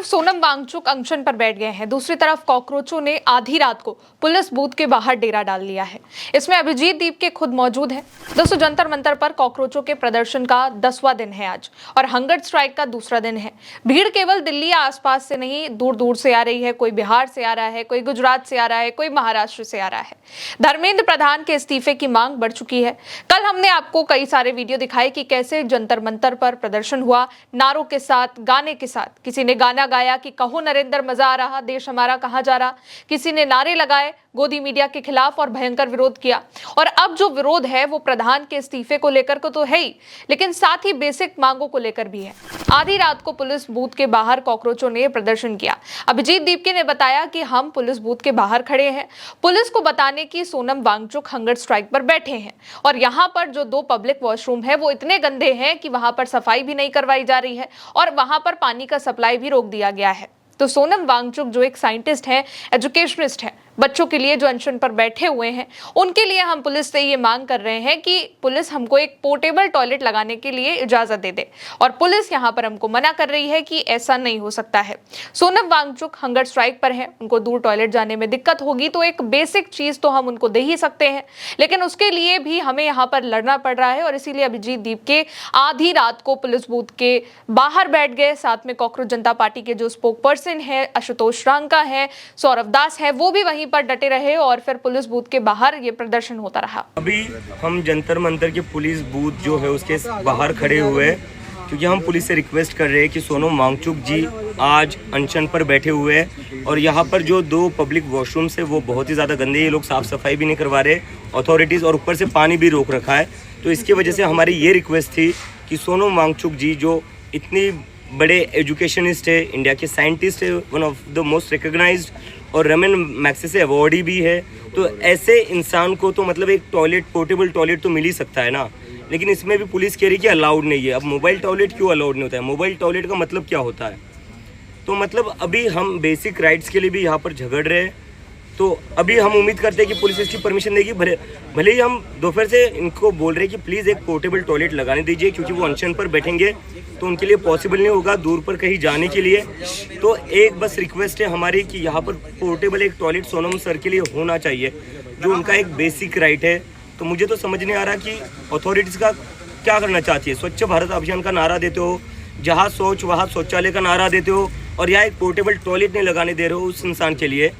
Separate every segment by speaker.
Speaker 1: सोनम वांगचुक अनशन पर बैठ गए हैं, दूसरी तरफ कॉकरोचों ने आधी रात को पुलिस बूथ के बाहर डेरा डाल लिया है। इसमें अभिजीत दीपके खुद मौजूद हैं। दोस्तों, जंतर मंतर पर कॉकरोचों के प्रदर्शन का 10वां दिन है आज और हंगर स्ट्राइक का दूसरा दिन है। भीड़ केवल दिल्ली या आसपास से नहीं, दूर दूर से आ रही है। कोई बिहार से आ रहा है, कोई गुजरात से आ रहा है, कोई महाराष्ट्र से आ रहा है। धर्मेंद्र प्रधान के इस्तीफे की मांग बढ़ चुकी है। कल हमने आपको कई सारे वीडियो दिखाए कि कैसे जंतर मंतर पर प्रदर्शन हुआ, नारों के साथ, गाने के साथ। किसी ने गाना गाया कि कहो नरेंद्र मजा आ रहा, देश हमारा कहां जा रहा। किसी ने नारे लगाए गोदी मीडिया के खिलाफ और भयंकर विरोध किया। और अब जो विरोध है वो प्रधान के इस्तीफे को लेकर को तो है ही, लेकिन साथ ही बेसिक मांगों को लेकर भी है। आधी रात को पुलिस बूथ के बाहर कॉकरोचों ने प्रदर्शन किया। अभिजीत दीपके ने बताया कि हम पुलिस बूथ के बाहर खड़े हैं, पुलिस को बताने की सोनम वांगचुक हंगर स्ट्राइक पर बैठे हैं और यहाँ पर जो 2 पब्लिक वॉशरूम है वो इतने गंदे हैं कि वहां पर सफाई भी नहीं करवाई जा रही है और वहां पर पानी का सप्लाई भी रोक दिया गया है। तो सोनम वांगचुक जो एक साइंटिस्ट है, एजुकेशनिस्ट है, बच्चों के लिए जो अनशन पर बैठे हुए हैं, उनके लिए हम पुलिस से ये मांग कर रहे हैं कि पुलिस हमको एक पोर्टेबल टॉयलेट लगाने के लिए इजाजत दे दे। और पुलिस यहाँ पर हमको मना कर रही है कि ऐसा नहीं हो सकता है। सोनम वांगचुक हंगर स्ट्राइक पर है, उनको दूर टॉयलेट जाने में दिक्कत होगी तो एक बेसिक चीज तो हम उनको दे ही सकते हैं, लेकिन उसके लिए भी हमें यहाँ पर लड़ना पड़ रहा है। और इसीलिए अभिजीत दीपके आधी रात को पुलिस बूथ के बाहर बैठ गए। साथ में कॉकरोच जनता पार्टी के जो स्पोक पर्सन है, आशुतोष रांका है, सौरभ दास है, वो भी वहीं पर डटे रहे और फिर पुलिस बूथ के बाहर ये प्रदर्शन होता रहा।
Speaker 2: अभी हम जंतर मंतर के पुलिस बूथ जो है उसके बाहर खड़े हुए हैं, क्योंकि हम पुलिस से रिक्वेस्ट कर रहे हैं कि सोनम वांगचुक जी आज अनशन पर बैठे हुए हैं और यहाँ पर जो 2 पब्लिक वॉशरूम्स है वो बहुत ही ज़्यादा गंदे, ये लोग साफ़ सफाई भी नहीं करवा रहे अथॉरिटीज़, और ऊपर से पानी भी रोक रखा है। तो इसकी वजह से हमारी ये रिक्वेस्ट थी कि सोनम वांगचुक जी जो इतनी बड़े एजुकेशनिस्ट है, इंडिया के साइंटिस्ट है, one of the most recognised और रमन मैग्सेसे अवार्डी भी है, तो ऐसे इंसान को तो मतलब एक टॉयलेट, पोर्टेबल टॉयलेट तो मिल ही सकता है ना। लेकिन इसमें भी पुलिस कह रही कि अलाउड नहीं है। अब मोबाइल टॉयलेट क्यों अलाउड नहीं होता है? मोबाइल टॉयलेट का मतलब क्या होता है? तो मतलब अभी हम बेसिक राइट्स के लिए भी यहाँ पर झगड़ रहे हैं। तो अभी हम उम्मीद करते हैं कि पुलिस इसकी परमिशन देगी। भले ही हम दोपहर से इनको बोल रहे हैं कि प्लीज़ एक पोर्टेबल टॉयलेट लगाने दीजिए, क्योंकि वो अनशन पर बैठेंगे तो उनके लिए पॉसिबल नहीं होगा दूर पर कहीं जाने के लिए। तो एक बस रिक्वेस्ट है हमारी कि यहाँ पर पोर्टेबल एक टॉयलेट सोनम सर के लिए होना चाहिए, जो उनका एक बेसिक राइट है। तो मुझे तो समझ नहीं आ रहा कि अथॉरिटीज़ का क्या करना चाहती है। स्वच्छ भारत अभियान का नारा देते हो, जहाँ सोच वहाँ शौचालय का नारा देते हो, और यहाँ एक पोर्टेबल टॉयलेट नहीं लगाने दे रहे हो उस इंसान के लिए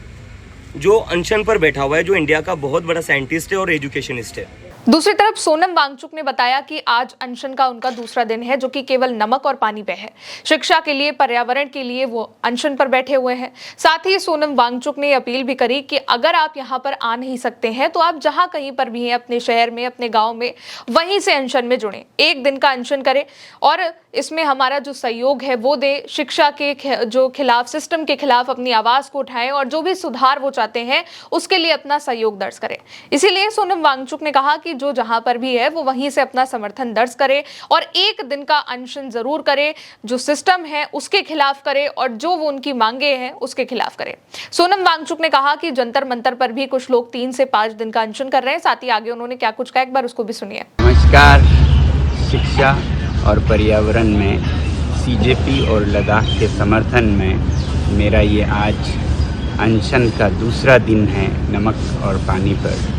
Speaker 2: जो अनशन पर बैठा हुआ है, जो इंडिया का बहुत बड़ा साइंटिस्ट है और एजुकेशनिस्ट है।
Speaker 1: दूसरी तरफ सोनम वांगचुक ने बताया कि आज अनशन का उनका दूसरा दिन है, जो कि केवल नमक और पानी पे है। शिक्षा के लिए, पर्यावरण के लिए वो अनशन पर बैठे हुए हैं। साथ ही सोनम वांगचुक ने अपील भी करी कि अगर आप यहाँ पर आ नहीं सकते हैं तो आप जहाँ कहीं पर भी हैं, अपने शहर में, अपने गाँव में, वहीं से अनशन में जुड़ें, 1 दिन का अनशन करें और इसमें हमारा जो सहयोग है वो दे। शिक्षा के जो खिलाफ, सिस्टम के खिलाफ अपनी आवाज़ को उठाएं और जो भी सुधार वो चाहते हैं उसके लिए अपना सहयोग दर्ज करें। इसीलिए सोनम वांगचुक ने कहा कि जो जहां पर भी है वो वहीं से अपना समर्थन दर्ज करे और 1 दिन का अनशन जरूर करे, जो सिस्टम है उसके खिलाफ करे और जो वो उनकी मांगे हैं उसके खिलाफ करे। सोनम वांगचुक ने कहा कि जंतर मंतर पर भी कुछ लोग 3 से 5 दिन का अनशन कर रहे हैं। साथ ही आगे उन्होंने क्या कुछ कहा, एक बार उसको भी सुनिए।
Speaker 3: नमस्कार। शिक्षा और पर्यावरण में सीजेपी और लद्दाख के समर्थन में मेरा ये आज अनशन का दूसरा दिन है नमक और पानी पर।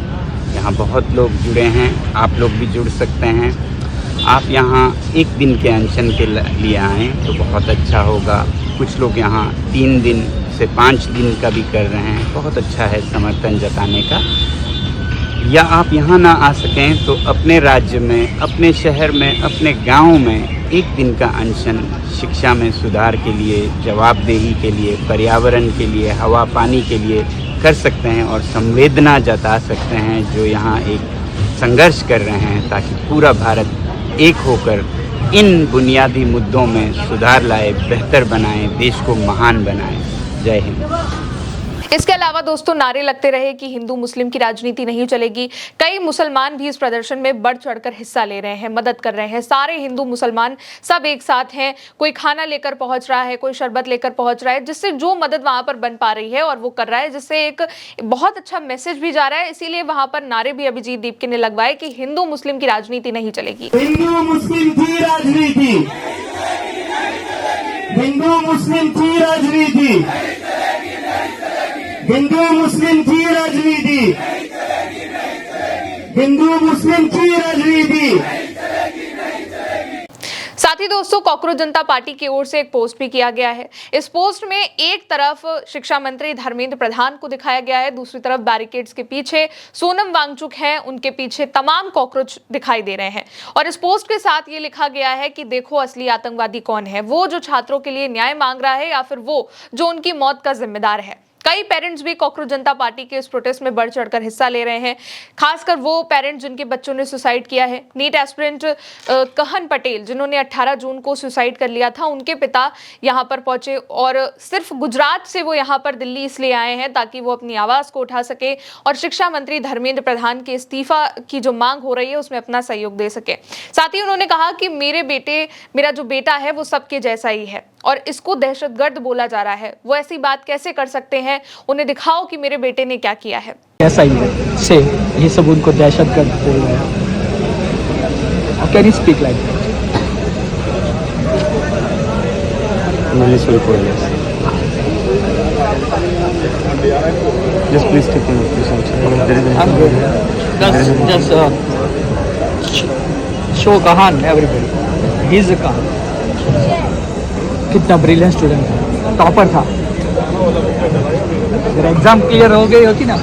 Speaker 3: यहाँ बहुत लोग जुड़े हैं, आप लोग भी जुड़ सकते हैं। आप यहाँ 1 दिन के अनशन के लिए आएँ तो बहुत अच्छा होगा। कुछ लोग यहाँ 3 दिन से 5 दिन का भी कर रहे हैं, बहुत अच्छा है समर्थन जताने का। या आप यहाँ ना आ सकें तो अपने राज्य में, अपने शहर में, अपने गांव में 1 दिन का अनशन शिक्षा में सुधार के लिए, जवाबदेही के लिए, पर्यावरण के लिए, हवा पानी के लिए कर सकते हैं और संवेदना जता सकते हैं जो यहाँ एक संघर्ष कर रहे हैं, ताकि पूरा भारत एक होकर इन बुनियादी मुद्दों में सुधार लाए, बेहतर बनाए, देश को महान बनाए। जय हिंद।
Speaker 1: इसके अलावा दोस्तों नारे लगते रहे कि हिंदू मुस्लिम की राजनीति नहीं चलेगी। कई मुसलमान भी इस प्रदर्शन में बढ़ चढ़कर हिस्सा ले रहे हैं, मदद कर रहे हैं। सारे हिंदू मुसलमान सब एक साथ हैं। कोई खाना लेकर पहुंच रहा है, कोई शरबत लेकर पहुंच रहा है, जिससे जो मदद वहां पर बन पा रही है और वो कर रहा है, जिससे एक बहुत अच्छा मैसेज भी जा रहा है। इसीलिए वहां पर नारे भी अभिजीत दीपके ने लगवाए कि हिंदू मुस्लिम की राजनीति नहीं चलेगी।
Speaker 4: हिंदू मुस्लिम की राजनीति हिंदू मुस्लिम की राजनीति, हिंदू मुस्लिम की राजनीति, हिंदू मुस्लिम की राजनीति।
Speaker 1: साथ ही दोस्तों कॉकरोच जनता पार्टी की ओर से एक पोस्ट भी किया गया है। इस पोस्ट में एक तरफ शिक्षा मंत्री धर्मेंद्र प्रधान को दिखाया गया है, दूसरी तरफ बैरिकेड्स के पीछे सोनम वांगचुक हैं, उनके पीछे तमाम कॉकरोच दिखाई दे रहे हैं। और इस पोस्ट के साथ ये लिखा गया है कि देखो असली आतंकवादी कौन है, वो जो छात्रों के लिए न्याय मांग रहा है या फिर वो जो उनकी मौत का जिम्मेदार है। कई पेरेंट्स भी कॉकरोच जनता पार्टी के इस प्रोटेस्ट में बढ़ चढ़कर हिस्सा ले रहे हैं, खासकर वो पेरेंट्स जिनके बच्चों ने सुसाइड किया है। नीट एस्पिरेंट कहन पटेल जिन्होंने 18 जून को सुसाइड कर लिया था, उनके पिता यहां पर पहुंचे और सिर्फ गुजरात से वो यहां पर दिल्ली इसलिए आए हैं ताकि वो अपनी आवाज को उठा सके और शिक्षा मंत्री धर्मेंद्र प्रधान के इस्तीफा की जो मांग हो रही है उसमें अपना सहयोग दे सके। साथ ही उन्होंने कहा कि मेरा जो बेटा है वो सबके जैसा ही है और इसको दहशतगर्द बोला जा रहा है, वो ऐसी बात कैसे कर सकते हैं, उन्हें दिखाओ कि मेरे बेटे ने क्या किया है।
Speaker 5: ऐसा ही है से ये सब उनको दहशतगर्द बोल रहे हैं। Can you speak like
Speaker 6: Just please take care of yourself. There is a
Speaker 5: just show Kahan everybody. He is a Kahan. कितना ब्रिलियंट स्टूडेंट था, टॉपर था। अगर एग्जाम क्लियर हो गई होती ना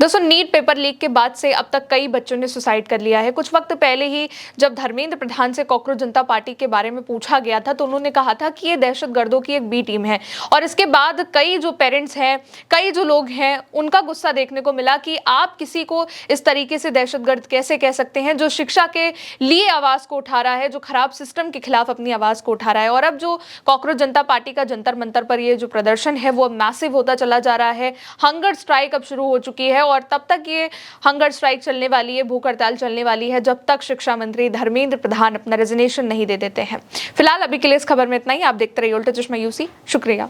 Speaker 1: दोस्तों नीट पेपर लीक के बाद से अब तक कई बच्चों ने सुसाइड कर लिया है। कुछ वक्त पहले ही जब धर्मेंद्र प्रधान से कॉकरोच जनता पार्टी के बारे में पूछा गया था तो उन्होंने कहा था कि ये दहशतगर्दों की एक बी टीम है और इसके बाद कई जो पेरेंट्स हैं, कई जो लोग हैं, उनका गुस्सा देखने को मिला कि आप किसी को इस तरीके से दहशतगर्द कैसे कह सकते हैं जो शिक्षा के लिए आवाज को उठा रहा है, जो खराब सिस्टम के खिलाफ अपनी आवाज को उठा रहा है। और अब जो कॉकरोच जनता पार्टी का जंतर मंतर पर ये जो प्रदर्शन है वो अब मैसिव होता चला जा रहा है। हंगर स्ट्राइक अब शुरू हो चुकी है और तब तक ये हंगर स्ट्राइक चलने वाली है, भूख हड़ताल चलने वाली है जब तक शिक्षा मंत्री धर्मेंद्र प्रधान अपना रेजिग्नेशन नहीं दे देते हैं। फिलहाल अभी के लिए इस खबर में इतना ही। आप देखते रहिए उल्टा चश्मा यूसी। शुक्रिया।